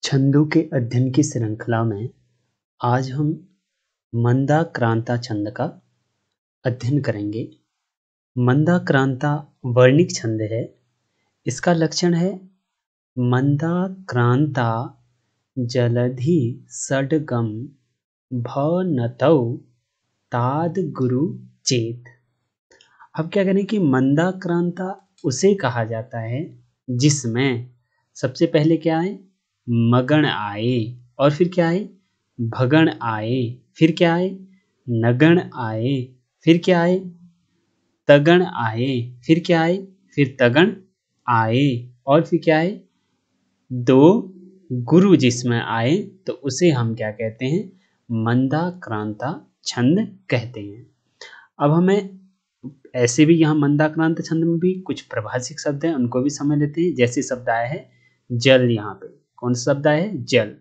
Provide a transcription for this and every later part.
छंदों के अध्ययन की श्रृंखला में आज हम मंदाक्रांता छंद का अध्ययन करेंगे। मंदाक्रांता वर्णिक छंद है। इसका लक्षण है मंदाक्रांता जलधि षड्गम भनतौ ताद गुरु चेत। अब क्या करें कि मंदाक्रांता उसे कहा जाता है जिसमें सबसे पहले क्या है, मगण आए, और फिर क्या आए, भगण आए, फिर क्या आए, नगण आए, फिर क्या आए, तगण आए, फिर क्या आए, फिर तगण आए, और फिर क्या आए, दो गुरु जिसमें आए, तो उसे हम क्या कहते हैं, मंदाक्रांता छंद कहते हैं। अब हमें ऐसे भी यहाँ मंदाक्रांत छंद में भी कुछ प्रभाषिक शब्द हैं, उनको भी समझ लेते हैं। जैसे शब्द आया है जल, यहाँ पे कौन सा शब्द आया है, जल,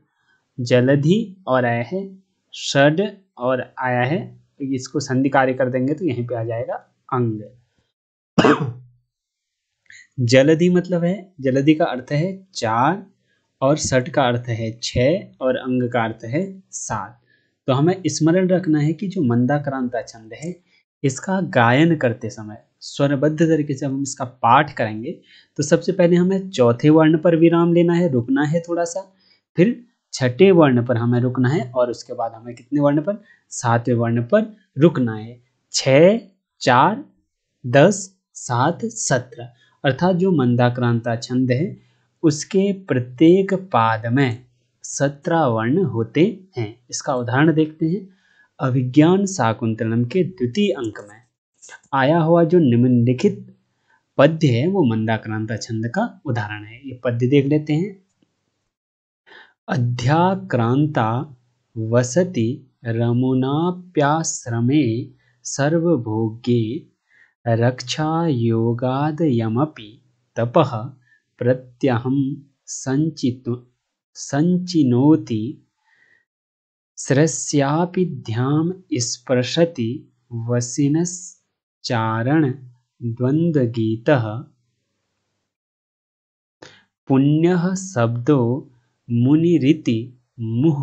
जलधि, और आया है षड, और आया है, इसको संधि कार्य कर देंगे तो यहीं पे आ जाएगा अंग। जलधि मतलब है, जलधि का अर्थ है 4, और षट का अर्थ है 6, और अंग का अर्थ है 7। तो हमें स्मरण रखना है कि जो मंदाक्रांता छंद है, इसका गायन करते समय स्वरबद्ध तरीके से हम इसका पाठ करेंगे तो सबसे पहले हमें चौथे वर्ण पर विराम लेना है, रुकना है थोड़ा सा, फिर छठे वर्ण पर हमें रुकना है, और उसके बाद हमें कितने वर्ण पर, 7वें वर्ण पर रुकना है। 6, 4, 10, 7, 17, अर्थात जो मंदाक्रांता छंद है उसके प्रत्येक पाद में 17 वर्ण होते हैं। इसका उदाहरण देखते हैं। अभिज्ञान शाकुंतलम के द्वितीय अंक में आया हुआ जो निम्नलिखित पद्य है वो मंदाक्रांता छंद का उदाहरण है। ये पद्य देख लेते हैं। अध्याक्रांता वसति रमुनाप्याश्रमे सर्वभोग्ये रक्षा योगादयमपि तपः प्रत्यहं संचिनोति स्रस्यापि ध्याम स्पृशति वसिनश्चारण द्वन्द्वगीतः पुण्यः शब्दो मुनिरिति मुह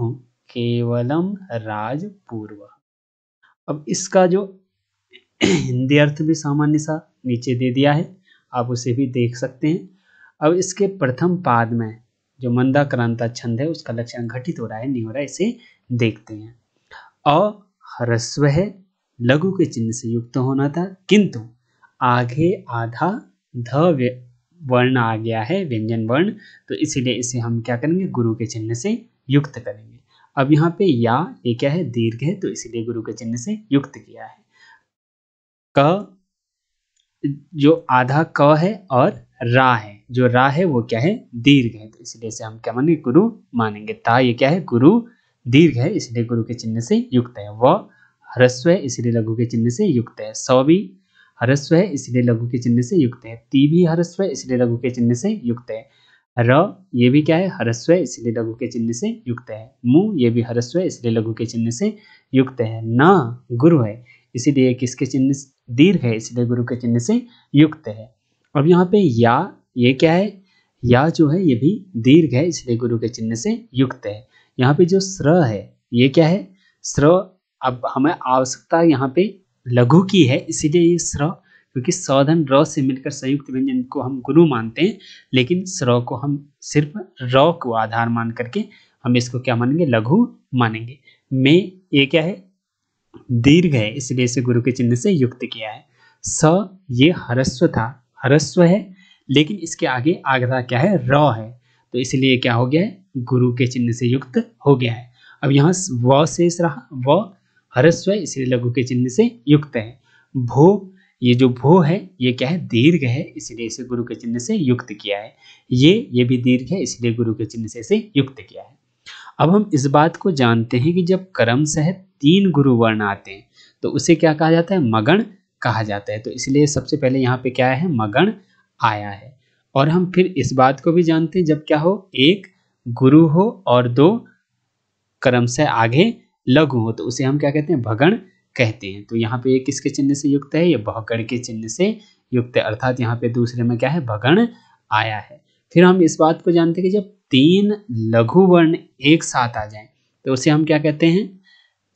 केवलम राजपूर्व। अब इसका जो हिंदी अर्थ भी सामान्य सा नीचे दे दिया है, आप उसे भी देख सकते हैं। अब इसके प्रथम पाद में जो मंदाक्रांता छंद है उसका लक्षण घटित हो रहा है, नहीं हो रहा है, इसे देखते हैं। अ ह्रस्व है, लघु के चिन्ह से युक्त होना था, किंतु आगे आधा ध वर्ण आ गया है, व्यंजन वर्ण, तो इसीलिए इसे हम क्या करेंगे, गुरु के चिन्ह से युक्त करेंगे। अब यहाँ पे या, ये क्या है, दीर्घ है, तो इसीलिए गुरु के चिन्ह से युक्त किया है। क जो आधा क है, और रा है, जो रा है वो क्या है, दीर्घ है, तो इसलिए इसे हम क्या मानेंगे, गुरु मानेंगे। ता ये क्या है, गुरु, दीर्घ है, इसलिए गुरु के चिन्ह से युक्त है। व ह्रस्व है, इसलिए लघु के चिन्ह से युक्त है। स भी ह्रस्व है, इसलिए लघु के चिन्ह से युक्त है। ती भी ह्रस्व है, इसलिए लघु के चिन्ह से युक्त है। र ये भी क्या है, ह्रस्व है, इसलिए लघु के चिन्ह से युक्त है। मु ये भी ह्रस्व है, इसलिए लघु के चिन्ह से युक्त है। न गुरु है, इसीलिए किसके चिन्ह, दीर्घ है, इसलिए गुरु के चिन्ह से युक्त है। अब यहाँ पे या, ये क्या है, या जो है ये भी दीर्घ है, इसलिए गुरु के चिन्ह से युक्त है। यहाँ पे जो स्र है, ये क्या है, स्र, अब हमें आवश्यकता यहाँ पे लघु की है, इसीलिए ये स्र, क्योंकि सौधन र से मिलकर संयुक्त व्यंजन को हम गुरु मानते हैं, लेकिन स्र को हम सिर्फ र को आधार मान करके हम इसको क्या मानेंगे, लघु मानेंगे। में ये क्या है, दीर्घ है, इसलिए इसे गुरु के चिन्ह से युक्त किया है। स ये ह्रस्व था, ह्रस्व है, लेकिन इसके आगे आगरा क्या है, र है, तो इसलिए क्या हो गया है, गुरु के चिन्ह से युक्त हो गया है। अब यहाँ व शेष रहा, व ह्रस्व है, इसलिए लघु के चिन्ह से युक्त है। भो, ये जो भो है ये क्या है, दीर्घ है, इसलिए इसे गुरु के चिन्ह से युक्त किया है। ये भी दीर्घ है, इसलिए गुरु के चिन्ह से इसे युक्त किया है। अब हम इस बात को जानते हैं कि जब क्रमशः 3 गुरु वर्ण आते हैं तो उसे क्या कहा जाता है, मगण कहा जाता है। तो इसलिए सबसे पहले यहाँ पे क्या है, मगण आया है। और हम फिर इस बात को भी जानते हैं, जब क्या हो, 1 गुरु हो और 2 क्रमशः आगे लघु हो, तो उसे हम क्या कहते हैं, भगण कहते हैं। तो यहाँ पे ये किसके चिन्ह से युक्त है, ये भगण के चिन्ह से युक्त है, अर्थात यहाँ पे दूसरे में क्या है, भगण आया है। फिर हम इस बात को जानते हैं कि जब 3 लघु वर्ण एक साथ आ जाएं तो उसे हम क्या कहते हैं,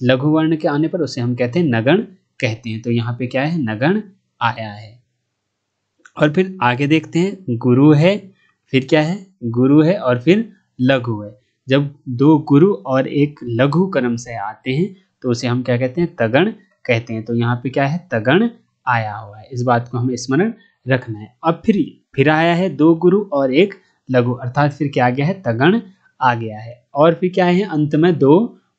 लघु वर्ण के आने पर उसे हम कहते हैं नगण कहते हैं। तो यहाँ पे क्या है, नगण आया है। और फिर आगे देखते हैं, गुरु है, फिर क्या है, गुरु है और फिर लघु है। जब 2 गुरु और एक लघु क्रम से आते हैं तो उसे हम क्या कहते हैं, तगण कहते हैं। तो यहाँ पे क्या है, तगण आया हुआ है। इस बात को हमें स्मरण रखना है। अब फिर आया है 2 गुरु और एक लघु, अर्थात फिर क्या आ गया है, तगण आ गया है। और फिर क्या है, अंत में 2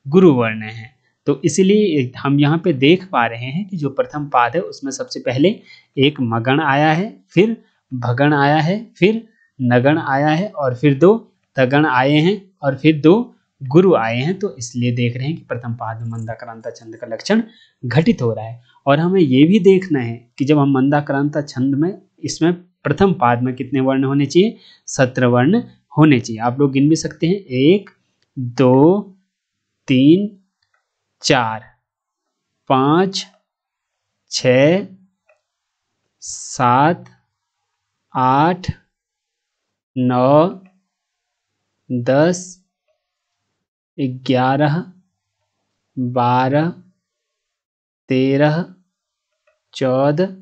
गुरु वर्ण हैं। तो इसीलिए हम यहाँ पे देख पा रहे हैं कि जो प्रथम पाद है उसमें सबसे पहले एक मगण आया है, फिर भगण आया है, फिर नगण आया है और फिर 2 तगण आए हैं और फिर 2 गुरु आए हैं। तो इसलिए देख रहे हैं कि प्रथम पाद में मंदाक्रांता छंद का लक्षण घटित हो रहा है। और हमें ये भी देखना है कि जब हम मंदाक्रांता छंद में इसमें प्रथम पाद में कितने वर्ण होने चाहिए, 17 वर्ण होने चाहिए। आप लोग गिन भी सकते हैं, 1 2 3 4 5 6 7 8 9 10 11 12 13 14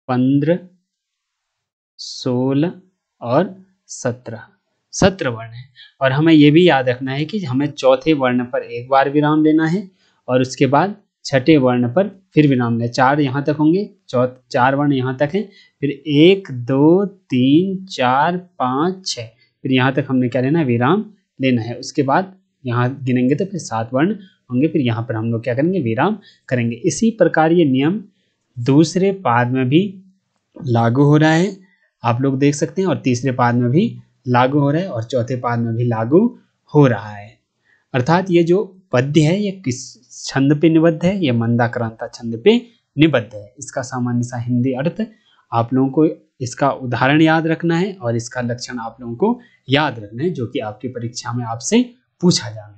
15 16 और 17 वर्ण है। और हमें यह भी याद रखना है कि हमें चौथे वर्ण पर एक बार विराम लेना है और उसके बाद छठे वर्ण पर फिर विराम लेना। 4 यहाँ तक होंगे, 4 वर्ण यहाँ तक हैं, फिर 1 2 3 4 5 6, फिर यहाँ तक हमने क्या लेना है, विराम लेना है। उसके बाद यहाँ गिनेंगे तो फिर 7 वर्ण होंगे, फिर यहाँ पर हम लोग क्या करेंगे, विराम करेंगे। इसी प्रकार ये नियम दूसरे पाद में भी लागू हो रहा है, आप लोग देख सकते हैं, और तीसरे पाद में भी लागू हो रहा है और चौथे पाद में भी लागू हो रहा है। अर्थात ये जो पद्य है ये किस छंद पे निबद्ध है, ये मंदाक्रांता छंद पे निबद्ध है। इसका सामान्य सा हिंदी अर्थ आप लोगों को, इसका उदाहरण याद रखना है और इसका लक्षण आप लोगों को याद रखना है, जो कि आपकी परीक्षा में आपसे पूछा जाना है।